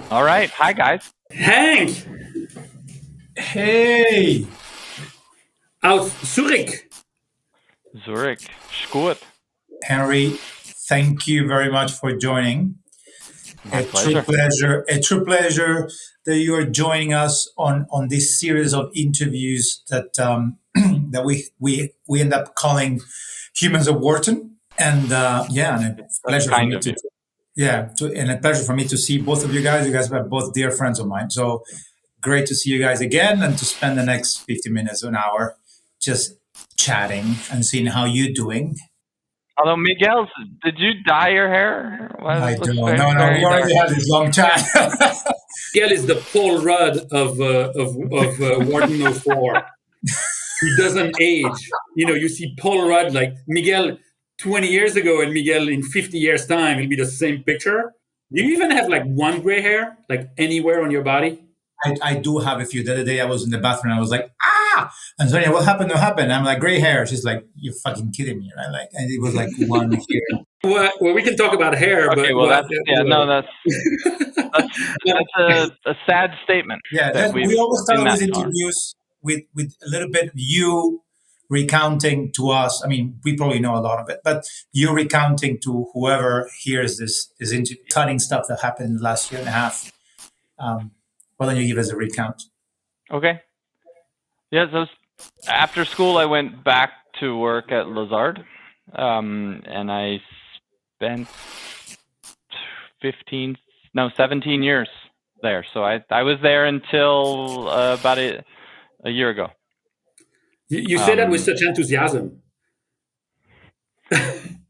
All right. Hi, guys. Hank, Hey, out Zurich. Zurich. Gut. Henry, thank you very much for joining. My pleasure. A true pleasure that you are joining us on this series of interviews that that we end up calling Humans of Wharton. And yeah, and a That's pleasure for kind me of you. and a pleasure for me to see both of you guys. You guys are both dear friends of mine. So great to see you guys again and to spend the next 50 minutes, an hour, just chatting and seeing how you're doing. Although, Miguel, did you dye your hair? Well, I it looks don't. very, No. We very dark. already had this long chat. Miguel is the Paul Rudd of Wharton 04. He doesn't age. You see Paul Rudd like Miguel 20 years ago and Miguel in 50 years' time, it'll be the same picture. Do you even have like one gray hair, like anywhere on your body? I do have a few. The other day I was in the bathroom and I was like, ah! And Sonia, what happened? What happened? I'm like, gray hair. She's like, you're fucking kidding me, right? Like, and it was like one here. Well, we can talk about hair, Okay, but well, that's a sad statement Yeah, that we've we always been start that these far. interviews with a little bit of you recounting to us. I mean, we probably know a lot of it, but you recounting to whoever hears this interview, cutting stuff that happened in the last year and a half. Why don't you give us a recount? Okay. Yeah, so after school, I went back to work at Lazard, and I spent 17 years there. So I was there until about a year ago. You say that with such enthusiasm.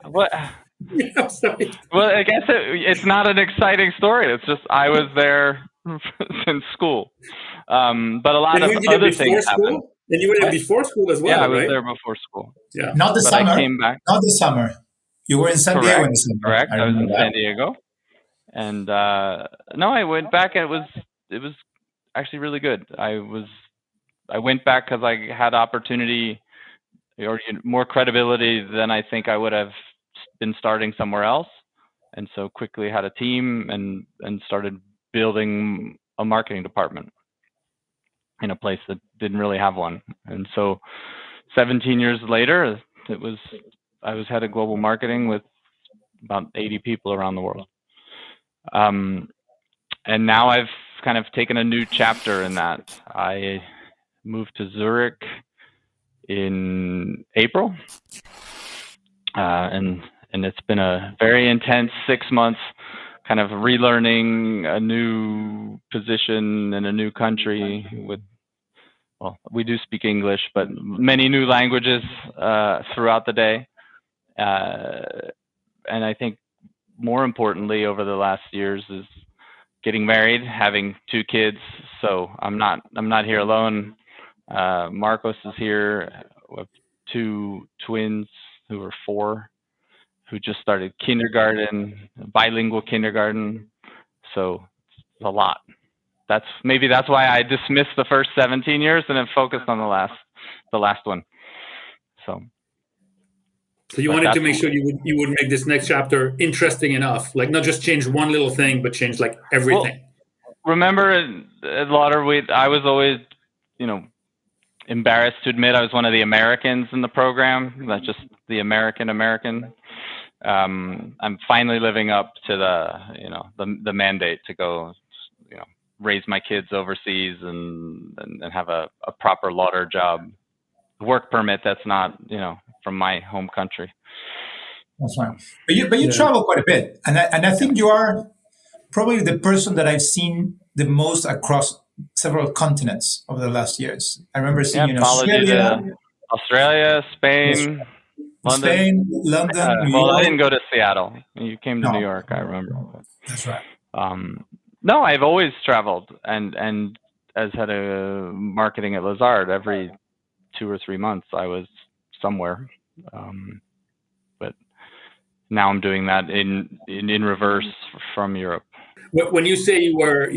What? I'm sorry. Well, I guess it's not an exciting story. It's just I was there since school, but a lot And of you were there other before things happened. school? And you were there What? before school as Yeah, well, I was right? there before school, Yeah. Not the but I summer. came back. Not the summer. You were in San Diego in the summer. Correct. I was in remember that. San Diego, and no, I went back, and it was actually really good. I went back because I had opportunity or more credibility than I think I would have been starting somewhere else, and so quickly had a team and started building a marketing department in a place that didn't really have one. And so 17 years later, I was head of global marketing with about 80 people around the world. And now I've kind of taken a new chapter in that. I moved to Zurich in April, and it's been a very intense 6 months, kind of relearning a new position in a new country with, well, we do speak English, but many new languages throughout the day. And I think more importantly over the last years is getting married, having 2 kids. So I'm not here alone. Marcos is here with 2 twins who are 4, who just started kindergarten, bilingual kindergarten. So it's a lot. That's why I dismissed the first 17 years and then focused on the last one. So you wanted to make sure you would make this next chapter interesting enough, like not just change one little thing, but change like everything. Well, remember at Lauder, I was always, embarrassed to admit I was one of the Americans in the program, not just the American. I'm finally living up to the mandate to go, raise my kids overseas and have a proper Lauder job, work permit that's not, from my home country. That's right. But you travel quite a bit, and I think you are probably the person that I've seen the most across several continents over the last years. I remember seeing you in Australia, Spain, London. New Well, York. I didn't go to Seattle. You came to New York, I remember. That's right. No, I've always traveled, and as head of marketing at Lazard, every 2 or 3 months I was somewhere. But now I'm doing that in reverse from Europe. When you say you were,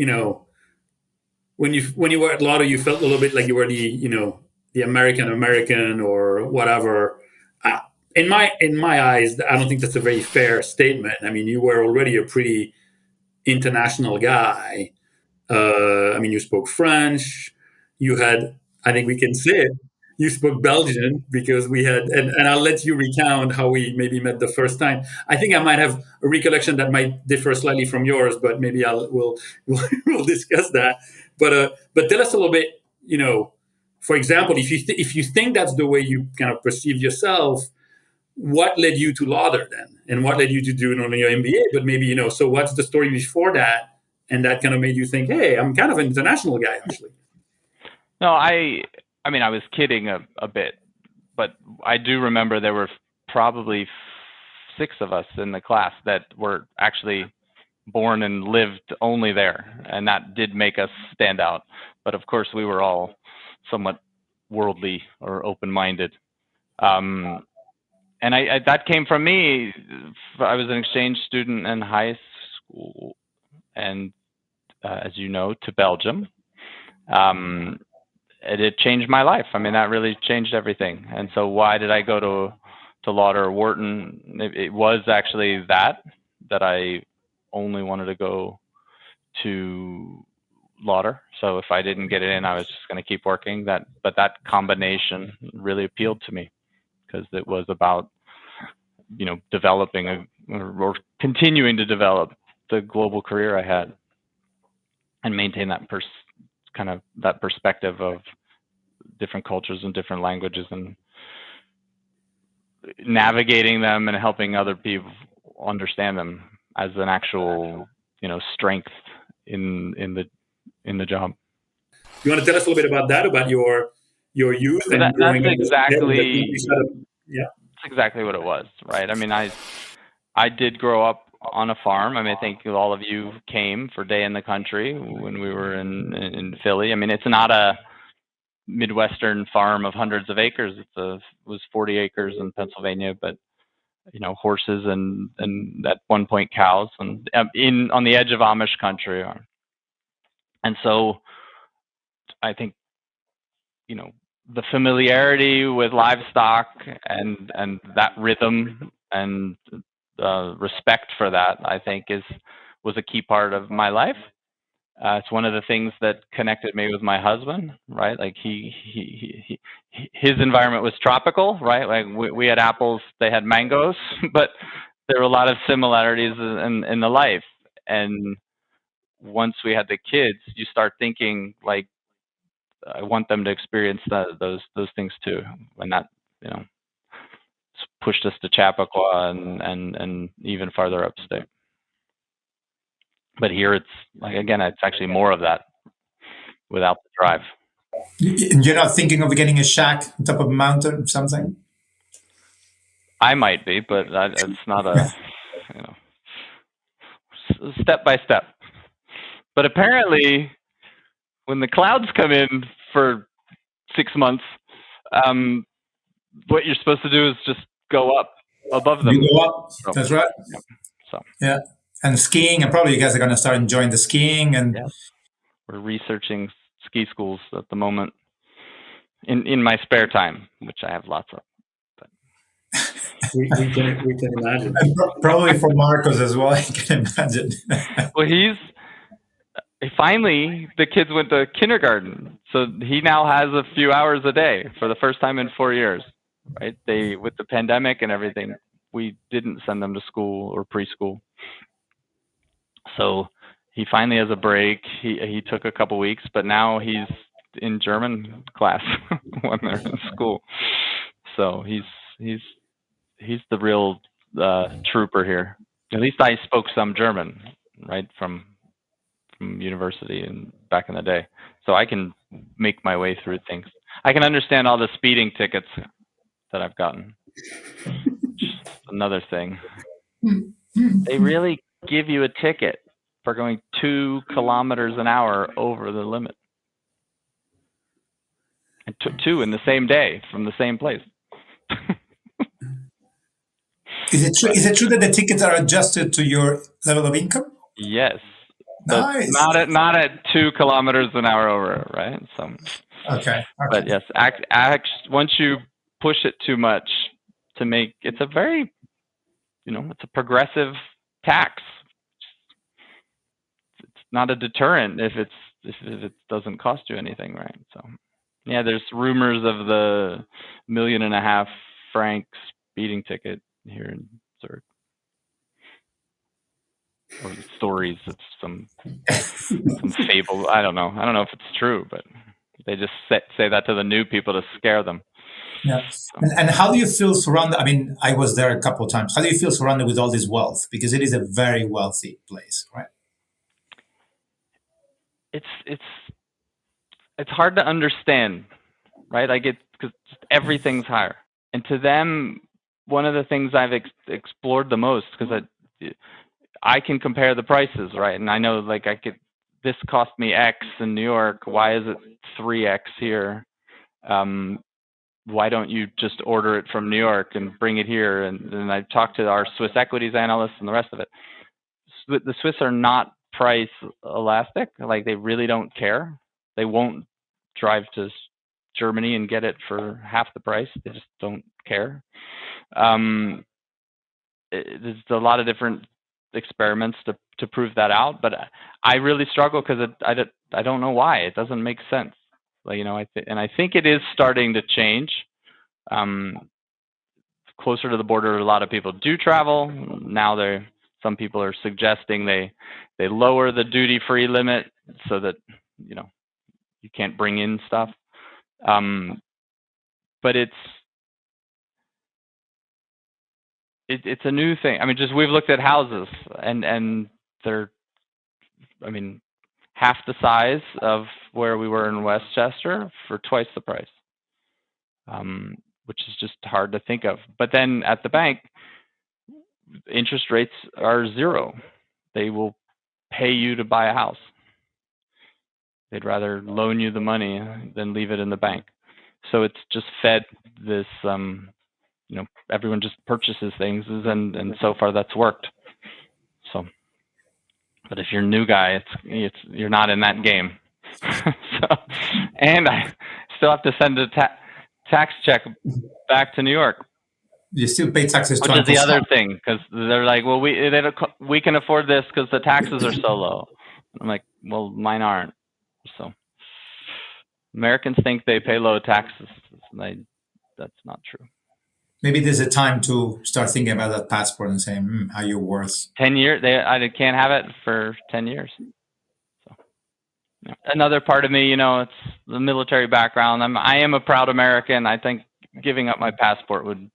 when you were at Lauder, you felt a little bit like you were the American or whatever. In my eyes, I don't think that's a very fair statement. I mean, you were already a pretty international guy. I mean, you spoke French. You had, I think we can say it, you spoke Belgian because we had, and I'll let you recount how we maybe met the first time. I think I might have a recollection that might differ slightly from yours, but maybe we'll discuss that. But tell us a little bit, for example, if you think that's the way you kind of perceive yourself, what led you to Lauder then, and what led you to do not only your MBA, but maybe so what's the story before that, and that kind of made you think, hey, I'm kind of an international guy actually. No, I mean, I was kidding a bit, but I do remember there were probably 6 of us in the class that were actually born and lived only there, and that did make us stand out. But of course, we were all somewhat worldly or open-minded. And that came from me. I was an exchange student in high school, and as you know, to Belgium. It changed my life. I mean, that really changed everything. And so why did I go to Lauder or Wharton? It was actually that I only wanted to go to Lauder. So if I didn't get it in, I was just going to keep working. But that combination really appealed to me because it was about, developing or continuing to develop the global career I had and maintain that that perspective of different cultures and different languages and navigating them and helping other people understand them as an actual, strength in the job. You want to tell us a little bit about that, about your youth So and growing that's up? exactly Yeah. That's exactly what it was, right? I mean, I did grow up on a farm. I mean, I think all of you came for Day in the Country when we were in Philly. I mean, it's not a Midwestern farm of hundreds of acres. It was 40 acres in Pennsylvania, but horses and at one point cows, and on the edge of Amish country. And so I think the familiarity with livestock and that rhythm and respect for that, I think was a key part of my life. It's one of the things that connected me with my husband, right? Like his environment was tropical, right? Like we had apples, they had mangoes, but there were a lot of similarities in the life. And once we had the kids, you start thinking like, I want them to experience those things too. And that, pushed us to Chappaqua and even farther upstate. But here it's like, again, it's actually more of that without the drive. You're not thinking of getting a shack on top of a mountain or something? I might be, but it's not a, step by step. But apparently, when the clouds come in for 6 months, what you're supposed to do is just go up above them. You go up. So, that's right. Yeah. So yeah, and skiing, and probably you guys are going to start enjoying the skiing. And we're researching ski schools at the moment in my spare time, which I have lots of. But. we can imagine. And probably for Marcos as well, I can imagine. Well, finally, the kids went to kindergarten, so he now has a few hours a day for the first time in 4 years. Right? With the pandemic and everything, we didn't send them to school or preschool. So he finally has a break. He took a couple weeks, but now he's in German class when they're in school. So he's the real trooper here. At least I spoke some German, right, from university and back in the day. So I can make my way through things. I can understand all the speeding tickets that I've gotten. Just another thing. They really give you a ticket for going 2 kilometers an hour over the limit. And 2 in the same day from the same place. Is it true that the tickets are adjusted to your level of income? Yes. Nice. Not at 2 kilometers an hour over, right? So. Okay. But yes, once you push it too much it's a very, it's a progressive tax. not a deterrent if it doesn't cost you anything, right? So yeah, there's rumors of the $1.5 million speeding ticket here in Zurich, or the stories of some fable. I don't know if it's true, but they just say that to the new people to scare them. Yeah. And how do you feel surrounded? I mean, I was there a couple of times. How do you feel surrounded with all this wealth? Because it is a very wealthy place, right? It's hard to understand, right? I get, because everything's higher, and to them, one of the things I've explored the most, because I can compare the prices, right? And I know, like, this cost me X in New York. Why is it 3X here? Why don't you just order it from New York and bring it here? And I talked to our Swiss equities analysts and the rest of it. The Swiss are not price elastic. Like, they really don't care. They won't drive to Germany and get it for half the price. They just don't care. There's a lot of different experiments to prove that out, but I really struggle because I don't know why. It doesn't make sense. Like, I think it is starting to change. Closer to the border, a lot of people do travel. Now some people are suggesting they lower the duty-free limit so that you can't bring in stuff. But it's a new thing. I mean, just we've looked at houses and they're, half the size of where we were in Westchester for twice the price, which is just hard to think of. But then at the bank, interest rates are zero. They will pay you to buy a house. They'd rather loan you the money than leave it in the bank. So it's just fed this, everyone just purchases things, and so far that's worked. So, but if you're a new guy, you're not in that game. And I still have to send a tax check back to New York. You still pay taxes to Which is the other thing, because they're like, well, we can afford this because the taxes are so low. I'm like, well, mine aren't. So Americans think they pay low taxes. That's not true. Maybe there's a time to start thinking about that passport and saying, are you worth 10 years? I can't have it for 10 years. So another part of me, it's the military background. I am a proud American. I think giving up my passport would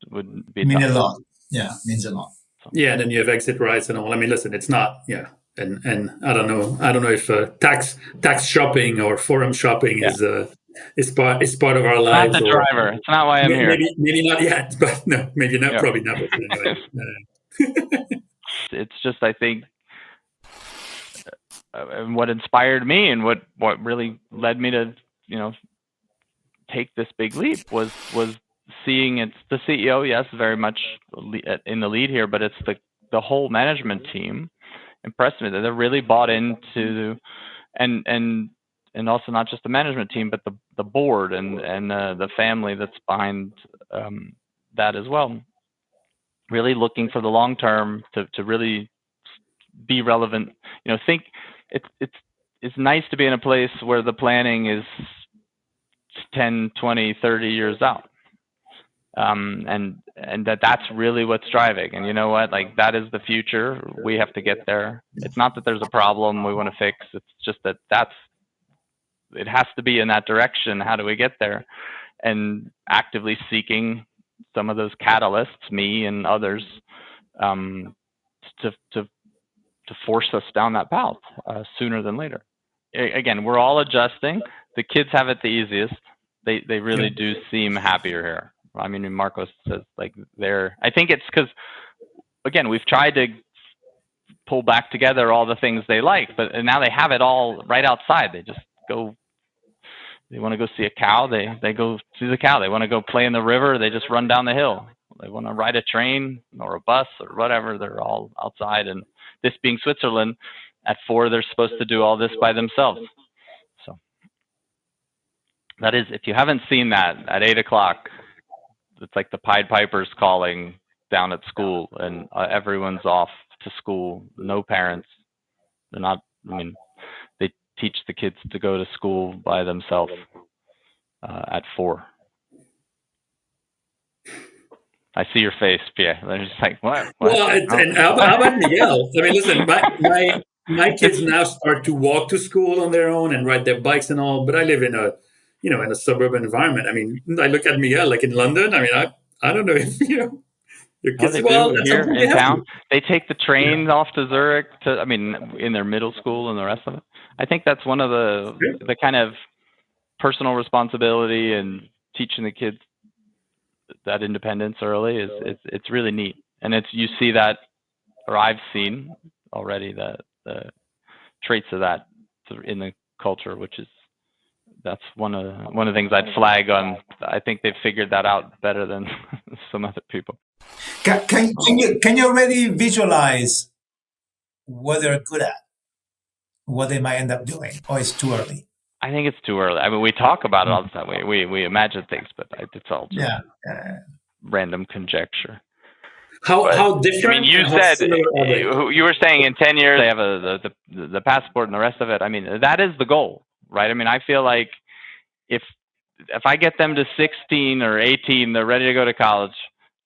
be mean tough. a lot. Yeah, means a lot. So. Yeah, and then you have exit rights and all. I mean, listen, it's not. Yeah, and I don't know if tax shopping or forum shopping is part of our lives. Not the driver. It's not why I'm here. Maybe not yet, but no, maybe not. Yeah. Probably not. But anyway. It's just, I think, what inspired me and what really led me to take this big leap was seeing it's the CEO, yes, very much in the lead here, but it's the whole management team impressed me that they're really bought into, and also not just the management team, but the board and the family that's behind that as well. Really looking for the long term to really be relevant. Think it's nice to be in a place where the planning is 10, 20, 30 years out. And that's really what's driving. And you know what? Like, that is the future. We have to get there. It's not that there's a problem we want to fix. It's just that it has to be in that direction. How do we get there? And actively seeking some of those catalysts, me and others, to force us down that path sooner than later. Again, we're all adjusting. The kids have it the easiest. They really do seem happier here. I mean, Marcos says, like, I think it's because, again, we've tried to pull back together all the things they like, but now they have it all right outside. They just go, they want to go see a cow, they go see the cow. They want to go play in the river, they just run down the hill. They want to ride a train or a bus or whatever, they're all outside. And this being Switzerland, at 4, they're supposed to do all this by themselves. So that is, if you haven't seen that, at 8 o'clock, it's like the Pied Pipers calling down at school, and everyone's off to school. No parents. They're not. I mean, teach the kids to go to school by themselves at 4. I see your face, Pierre. They're just like, what? Well, and how about Miguel? I mean, listen, my kids now start to walk to school on their own and ride their bikes and all. But I live in a suburban environment. I mean, I look at Miguel like in London. I mean, I don't know if your kids. They Well, do at some here point in they have town. to. They take the train off to Zurich in their middle school and the rest of it. I think that's one of the kind of personal responsibility and teaching the kids that independence early is it's really neat. And you see that, or I've seen already the traits of that in the culture, which is that's one of the things I'd flag on. I think they've figured that out better than some other people. Can you already visualize what they're good at, what they might end up doing, or it's too early? I think it's too early. I mean, we talk about it all the time. We imagine things, but it's all just random conjecture. How different? I mean, you said you were saying in 10 years they have the passport and the rest of it. I mean, that is the goal, right? I mean, I feel like if I get them to 16 or 18, they're ready to go to college.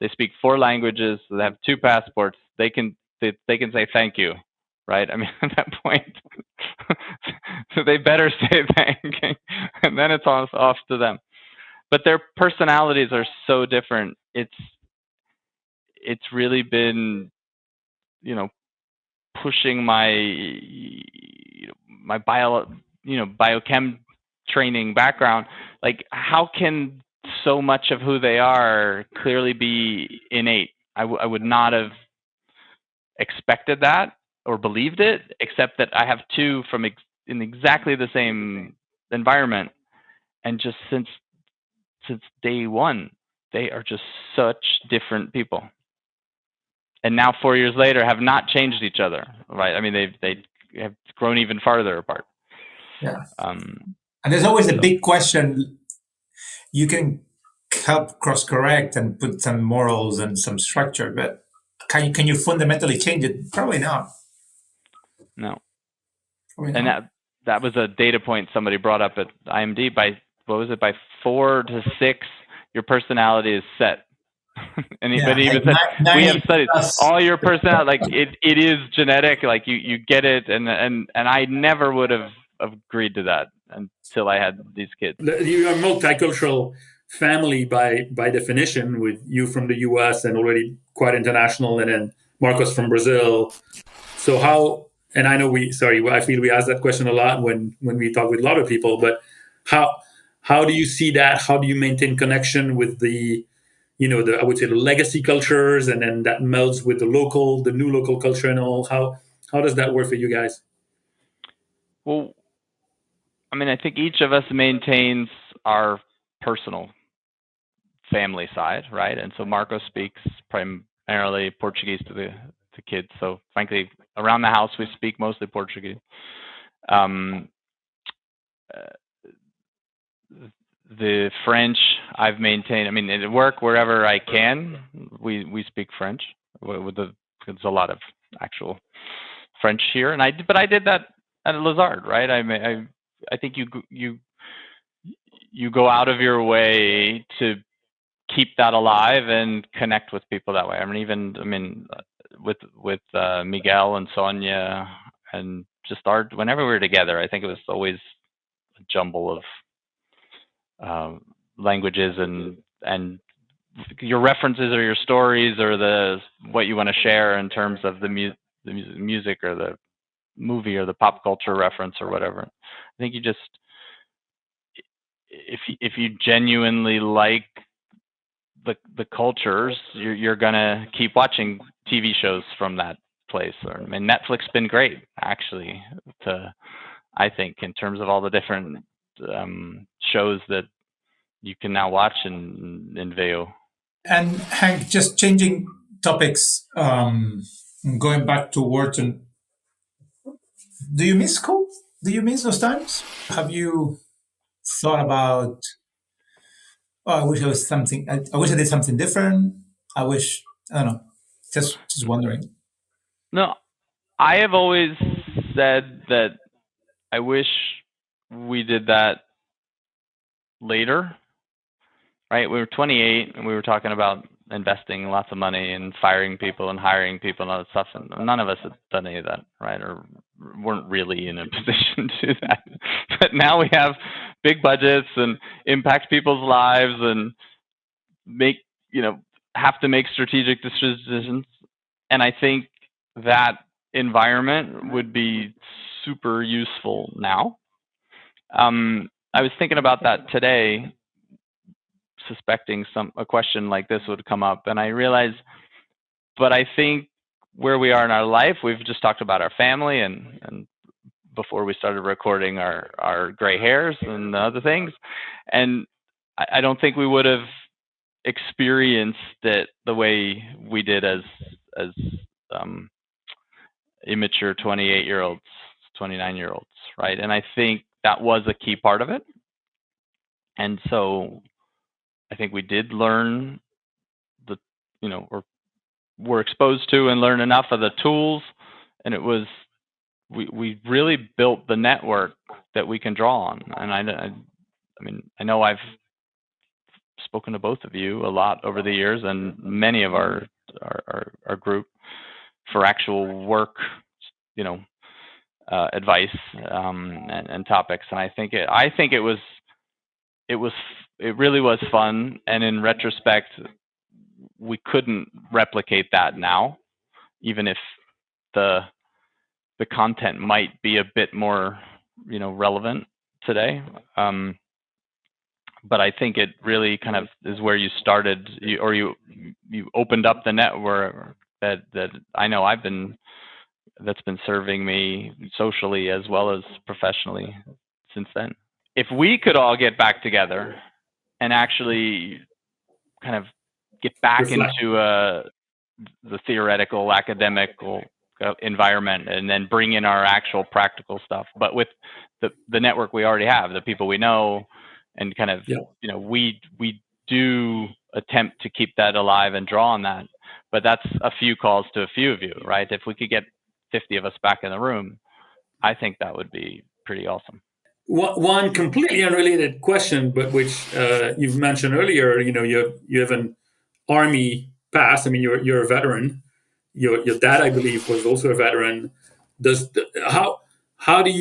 They speak 4 languages. They have 2 passports. They can say thank you, right? I mean, at that point, so they better say thank you, and then it's off to them. But their personalities are so different. It's really been, pushing my biochem training background. Like, how can so much of who they are clearly be innate? I would not have expected that or believed it, except that I have 2 from in exactly the same environment, and just since day one, they are just such different people. And now 4 years later, have not changed each other, right? I mean, they have grown even farther apart. Yeah. And there's always a big question. You can help course correct and put some morals and some structure, but can you fundamentally change it? Probably not. No. Probably and not. that was a data point somebody brought up at IMD. By 4 to 6, your personality is set. And Yeah, but he even said, we have studied all your personality, like it is genetic, like you get it, and I never would have agreed to that until I had these kids. You're a multicultural family by definition, with you from the US and already quite international, and then Marcos from Brazil. So how, and I know I feel we ask that question a lot when we talk with a lot of people, but how do you see that? How do you maintain connection with the I would say the legacy cultures, and then that melds with the new local culture and all? How does that work for you guys? Well, I mean, I think each of us maintains our personal family side, right? And so Marco speaks primarily Portuguese to the kids. So frankly, around the house, we speak mostly Portuguese. The French I've maintained. I mean, at work, wherever I can, we speak French. There's a lot of actual French here, but I did that at Lazard, right? I think you go out of your way to keep that alive and connect with people that way. I mean, with Miguel and Sonia, and just whenever we were together, I think it was always a jumble of languages and your references or your stories or what you want to share in terms of the music or the movie or the pop culture reference or whatever. I think you just, if you genuinely like the cultures, you're gonna keep watching TV shows from that place. I mean, Netflix's been great actually, I think, in terms of all the different shows that you can now watch in VO. And Hank, just changing topics, going back to Wharton. Do you miss school? Do you miss those times? Have you thought about, I wish I was something, I wish I did something different. I don't know, just wondering. No, I have always said that I wish we did that later, right? We were 28 and we were talking about investing lots of money and firing people and hiring people and all that stuff. And none of us had done any of that, right? Or weren't really in a position to do that. But now we have big budgets and impact people's lives and have to make strategic decisions. And I think that environment would be super useful now. I was thinking about that today, suspecting a question like this would come up, and I realized, but I think where we are in our life, we've just talked about our family and before we started recording our gray hairs and other things, and I don't think we would have experienced it the way we did as immature 28-year-olds, 29-year-olds, right? And I think that was a key part of it. And so I think we did learn or were exposed to and learn enough of the tools, and it was we really built the network that we can draw on. And I know I've spoken to both of you a lot over the years, and many of our group for actual work, advice and topics. And I think it really was fun. And in retrospect, we couldn't replicate that now, even if the content might be a bit more, relevant today. But I think it really kind of is where you started, you opened up the network that I know that's been serving me socially as well as professionally since then. If we could all get back together and actually kind of get back into the theoretical, academical environment, and then bring in our actual practical stuff, but with the network we already have, the people we know, and kind of, we do attempt to keep that alive and draw on that. But that's a few calls to a few of you, right? If we could get 50 of us back in the room, I think that would be pretty awesome. One completely unrelated question, but which you've mentioned earlier. You have an Army past. I mean, you're a veteran. Your dad, I believe, was also a veteran. How did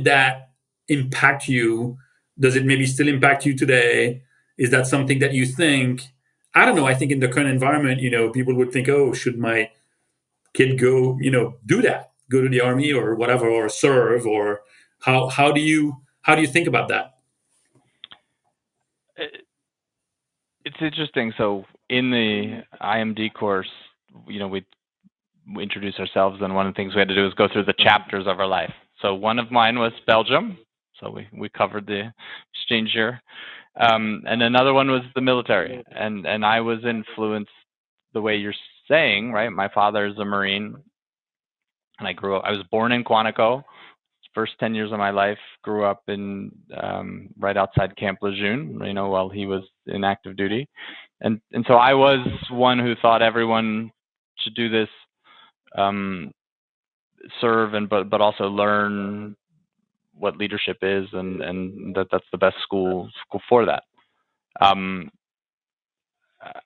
that impact you? Does it maybe still impact you today? Is that something that you think? I don't know. I think in the current environment, people would think, oh, should my kid go, do that, go to the Army or whatever, or serve, or how do you think about that? It's interesting. So in the IMD course, we introduce ourselves, and one of the things we had to do was go through the chapters of our life. So one of mine was Belgium. So we covered the exchange year. And another one was the military. And I was influenced the way you're saying, right? My father is a Marine, and I was born in Quantico. First 10 years of my life, grew up in right outside Camp Lejeune, while he was in active duty. And so I was one who thought everyone should do this, serve, but also learn what leadership is, and that's the best school for that.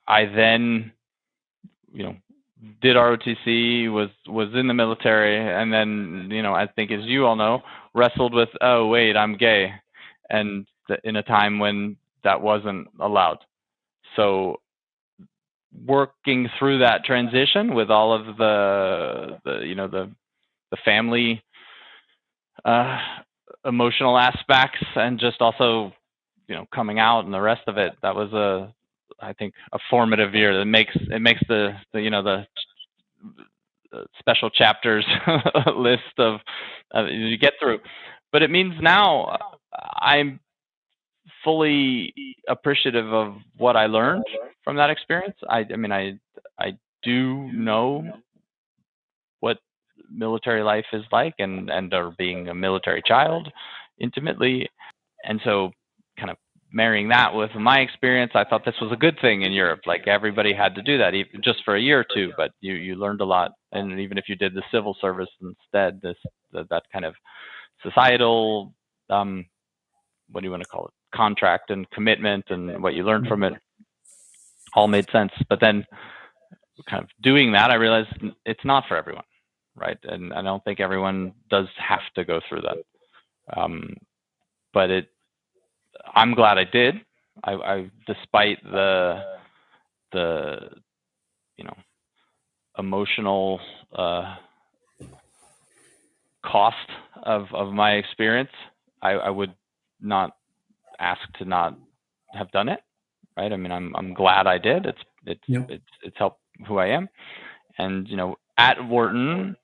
I then, did ROTC, was in the military, and then, I think, as you all know, wrestled with, oh wait, I'm gay, and in a time when that wasn't allowed. So working through that transition with all of the family emotional aspects, and just also coming out and the rest of it, that was I think a formative year that makes the special chapters list of you get through. But it means now I'm fully appreciative of what I learned from that experience. I do know what military life is like, and or being a military child intimately. And so kind of marrying that with my experience, I thought this was a good thing in Europe. Like everybody had to do that, even just for a year or two, but you learned a lot. And even if you did the civil service instead, that kind of societal, what do you want to call it, contract and commitment and what you learned from it all made sense. But then kind of doing that, I realized it's not for everyone, right? And I don't think everyone does have to go through that. But I'm glad I did. I despite the emotional cost of my experience, I would not ask to not have done it, right? I mean, I'm glad I did. It's helped who I am, and at Wharton,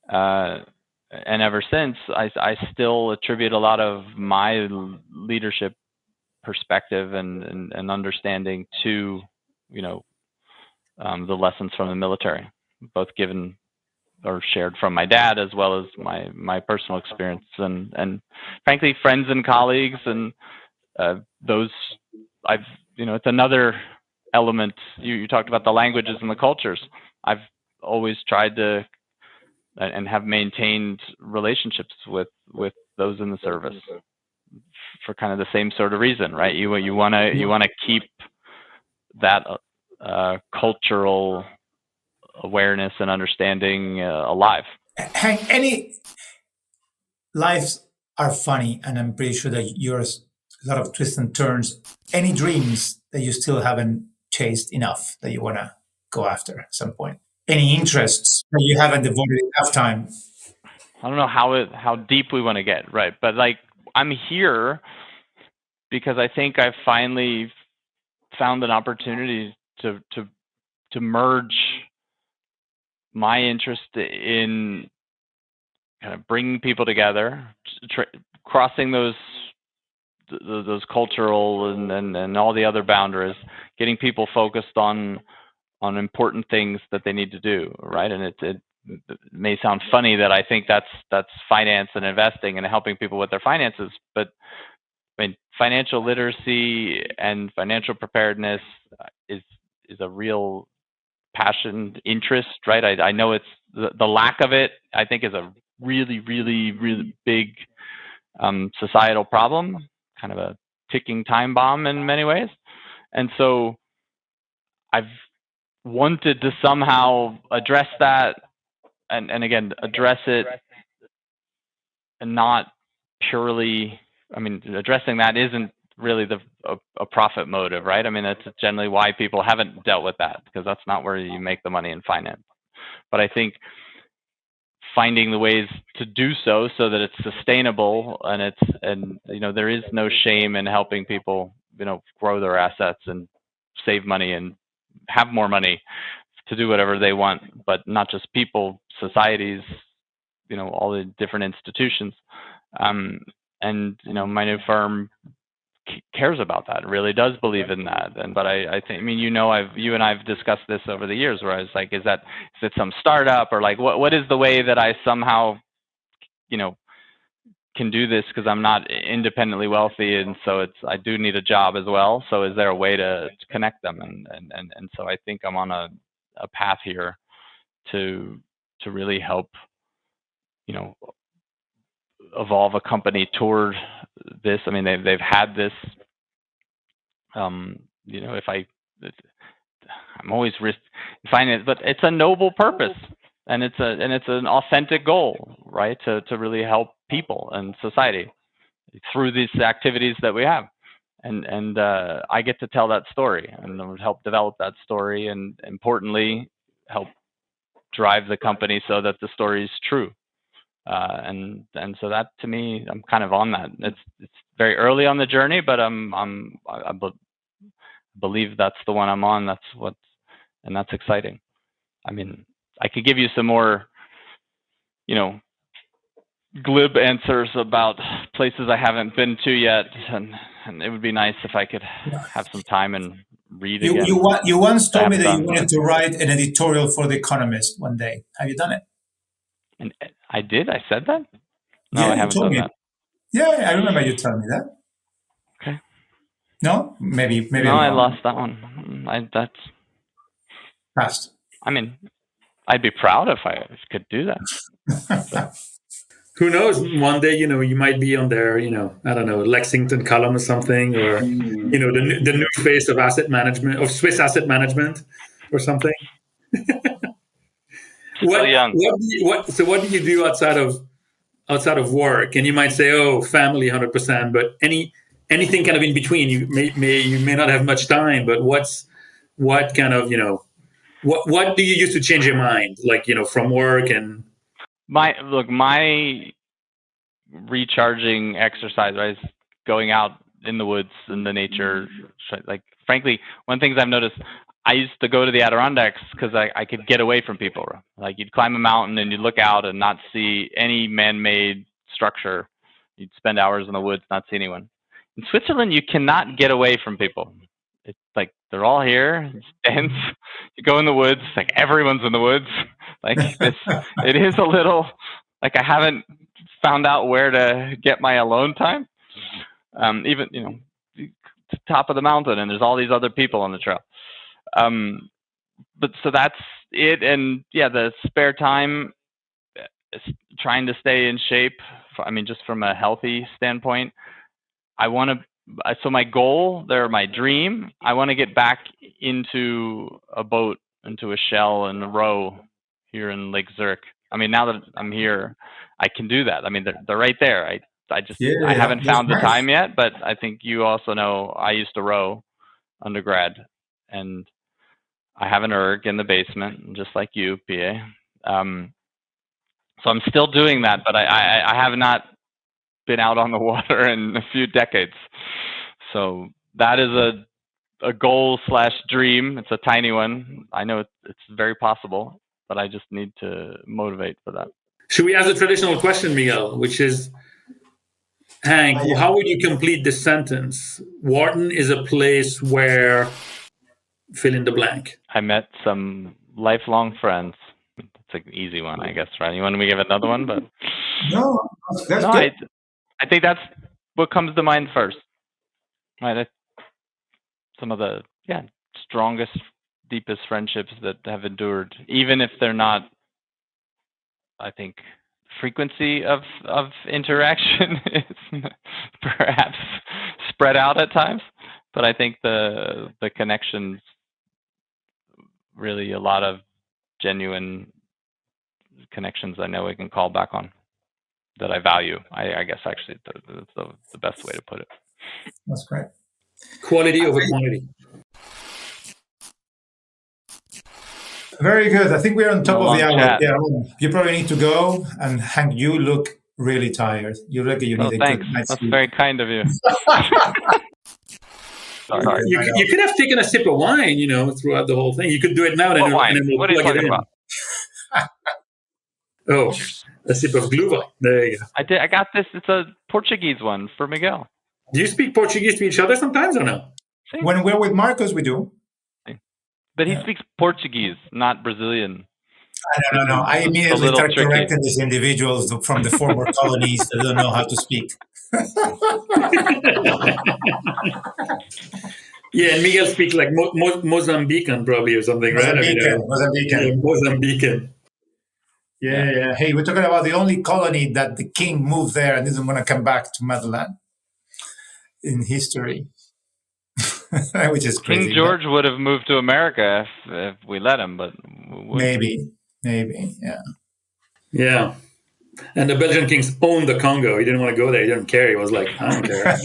and ever since, I still attribute a lot of my leadership perspective and understanding to the lessons from the military, both given or shared from my dad as well as my personal experience and frankly friends and colleagues and those it's another element. You talked about the languages and the cultures. I've always tried to and have maintained relationships with those in the service for kind of the same sort of reason, right? You want to keep that cultural awareness and understanding alive. Hank, any lives are funny, and I'm pretty sure that yours a lot of twists and turns. Any dreams that you still haven't chased enough that you want to go after at some point? Any interests that you haven't devoted enough time? I don't know how deep we want to get, right? But like I'm here because I think I finally found an opportunity to merge my interest in kind of bringing people together, crossing those cultural and all the other boundaries, getting people focused on important things that they need to do, right? And it may sound funny that I think that's finance and investing and helping people with their finances, but I mean, financial literacy and financial preparedness is a real passion, interest, right? I know it's the lack of it, I think, is a really, really, really big societal problem, kind of a ticking time bomb in many ways. And so I've wanted to somehow address that and again, address it and not purely, I mean, addressing that isn't really a profit motive, right? I mean, that's generally why people haven't dealt with that, because that's not where you make the money in finance. But I think finding the ways to do so that it's sustainable and there is no shame in helping people, grow their assets and save money and have more money to do whatever they want, but not just people, societies, all the different institutions. And my new firm cares about that, really does believe in that. But I think, I mean, you and I've discussed this over the years, where I was like, is it some startup, or like what is the way that I somehow can do this, because I'm not independently wealthy, and so I do need a job as well. So is there a way to connect them? And so I think I'm on a path here to really help evolve a company toward this. I mean, they've had this. I'm always finding it, but it's a noble purpose, and it's an authentic goal, right? To really help people and society through these activities that we have, and I get to tell that story and help develop that story, and importantly, help drive the company so that the story is true. And so that, to me, I'm kind of on that. It's very early on the journey, but I believe that's the one I'm on. And that's exciting. I mean, I could give you some more, glib answers about places I haven't been to yet, and it would be nice if I could have some time and read again. You once told me that you wanted to write an editorial for The Economist one day. Have you done it? And I did. I said that? No, yeah, I haven't done that. Yeah, I remember you telling me that. Okay. No, maybe. No, I I'm wrong. lost that one. That's. Passed. I mean, I'd be proud if I could do that. But Who knows? One day, you might be on their, I don't know, Lexington column or something, or the new face of asset management, of Swiss asset management, or something. still young. So what do you do outside of work? And you might say, oh, family, 100%. But anything kind of in between, you may not have much time. But what kind of what do you use to change your mind, like from work and My recharging exercise, right, is going out in the woods, in the nature. Like, frankly, one of the things I've noticed, I used to go to the Adirondacks because I could get away from people. Like, you'd climb a mountain and you'd look out and not see any man-made structure. You'd spend hours in the woods, not see anyone. In Switzerland, you cannot get away from people. It's like they're all here. It's dense. You go in the woods, like everyone's in the woods. Like it is a little like I haven't found out where to get my alone time. Even top of the mountain, and there's all these other people on the trail. But so that's it, and yeah, the spare time, trying to stay in shape. I mean, just from a healthy standpoint, I want to. So my goal, my dream, I want to get back into a boat, into a shell and a row here in Lake Zurich. I mean, now that I'm here, I can do that. I mean, they're right there. I haven't found the time yet, but I think you also know I used to row undergrad, and I have an erg in the basement, just like you, PA. So I'm still doing that, but I have not been out on the water in a few decades. So that is a goal / dream. It's a tiny one. I know it's very possible, but I just need to motivate for that. Should we ask a traditional question, Miguel, which is, Hank, how would you complete this sentence? Wharton is a place where fill in the blank. I met some lifelong friends. It's an easy one, I guess, right? You want me to give another one? But no, that's good. I think that's what comes to mind first. Right? Some of the strongest, deepest friendships that have endured, even if they're not, I think, frequency of interaction is perhaps spread out at times, but I think the connections, really a lot of genuine connections I know we can call back on that I value. I guess actually that's the best way to put it. That's great. Quality over quantity. Very good. I think we're on top of the hour. Yeah, you probably need to go. And Hank, you look really tired. You look like you need a thanks. good night's That's sleep. very kind of you. Sorry. You could have taken a sip of wine, throughout the whole thing. You could do it now. And then what are you talking about? Oh, a sip of Gluva. There you go. I got this. It's a Portuguese one for Miguel. Do you speak Portuguese to each other sometimes or no? When we're with Marcos, we do. But he speaks Portuguese, not Brazilian. No. I immediately start correcting these individuals from the former colonies that don't know how to speak. Yeah, and Miguel speaks like Mozambican probably or something, right? Mozambican. Yeah. Hey, we're talking about the only colony that the king moved there and didn't want to come back to motherland in history, which is crazy. King George would have moved to America if we let him, but maybe, yeah. Yeah. And the Belgian kings owned the Congo. He didn't want to go there. He didn't care. He was like, I don't care.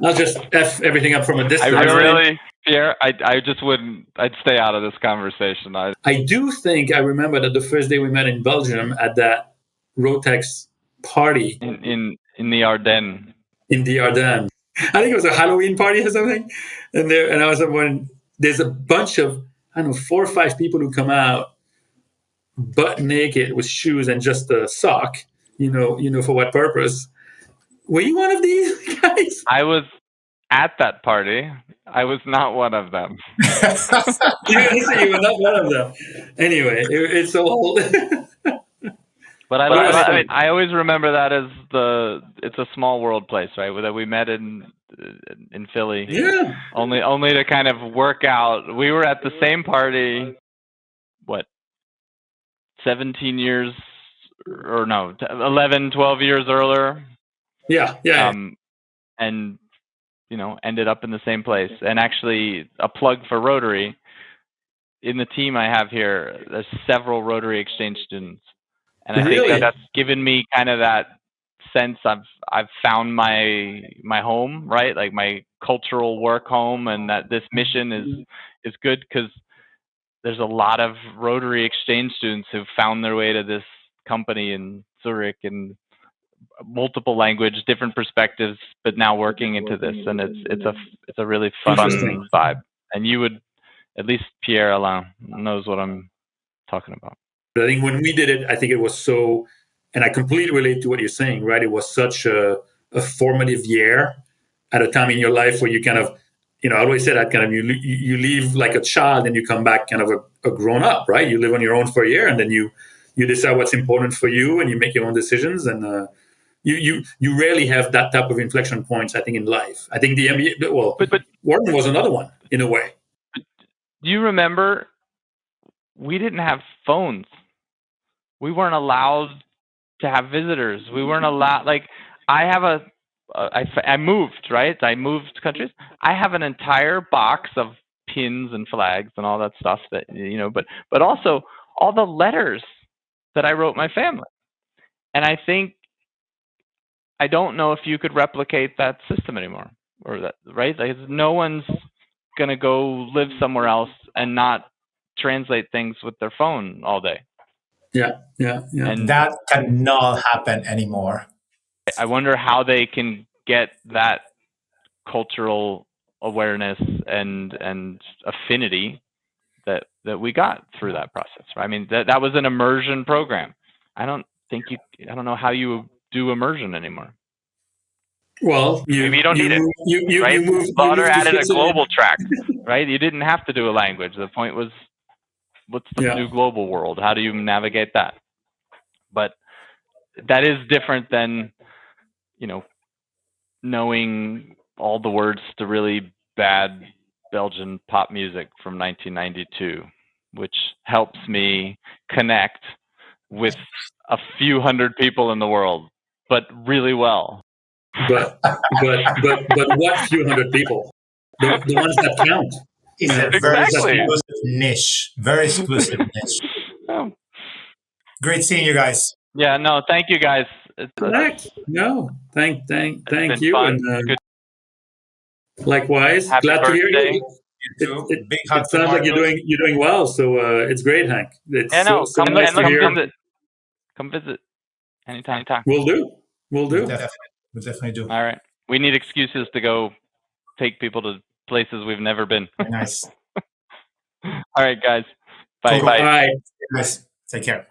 I'll just F everything up from a distance. Pierre, I just wouldn't. I'd stay out of this conversation. I do think I remember that the first day we met in Belgium at that Rotex party in the Ardennes. In the Ardennes, I think it was a Halloween party or something. And I was when there's a bunch of 4 or 5 people who come out butt naked with shoes and just a sock. For what purpose? Were you one of these guys? I was at that party. I was not one of them. You were not one of them. Anyway, it's a whole. But I always remember that as it's a small world place, right? That we met in in Philly. Yeah. Only to kind of work out. We were at the same party, what, 17 years, or no, 11, 12 years earlier. Yeah. And, you know, ended up in the same place. And actually, a plug for Rotary. In the team I have here, there's several Rotary exchange students. And I think that's given me kind of that sense I've found my home, right? Like my cultural work home, and that this mission is good because there's a lot of Rotary exchange students who've found their way to this company in Zurich and multiple language, different perspectives, but now working into this, and it's a really fun vibe. And you would, at least Pierre Alain knows what I'm talking about. I think when we did it, I think it was so, and I completely relate to what you're saying, right? It was such a formative year at a time in your life where you kind of, you know, I always say that kind of you leave like a child and you come back kind of a grown up, right? You live on your own for a year and then you decide what's important for you and you make your own decisions. And you rarely have that type of inflection points, I think, in life. I think the MBA, well, but Wharton was another one in a way. Do you remember we didn't have phones? We weren't allowed to have visitors. We weren't allowed, like, I moved, right? I moved countries. I have an entire box of pins and flags and all that stuff that, you know, but also all the letters that I wrote my family. And I don't know if you could replicate that system anymore, or that, right? Like, no one's going to go live somewhere else and not translate things with their phone all day. Yeah. And that cannot happen anymore. I wonder how they can get that cultural awareness and affinity that we got through that process. Right? I mean, that was an immersion program. I don't know how you do immersion anymore. Well, maybe you don't need it. Right? Lauder added a global track, right? You didn't have to do a language. The point was, what's the new global world? How do you navigate that? But that is different than, you know, knowing all the words to really bad Belgian pop music from 1992, which helps me connect with a few hundred people in the world, but really well. But what few hundred people? The ones that count. It's a very exclusive niche. Very exclusive niche. Oh. Great seeing you guys. Yeah, no, thank you guys. Correct. No, thank you. Fun. And likewise, Happy glad birthday. to hear you. It sounds like you're doing well. So it's great, Hank. It's so nice to hear. Come visit anytime. We'll do. We'll definitely do. All right. We need excuses to go take people to places we've never been. Nice. All right, guys. Bye. All right. Guys, take care.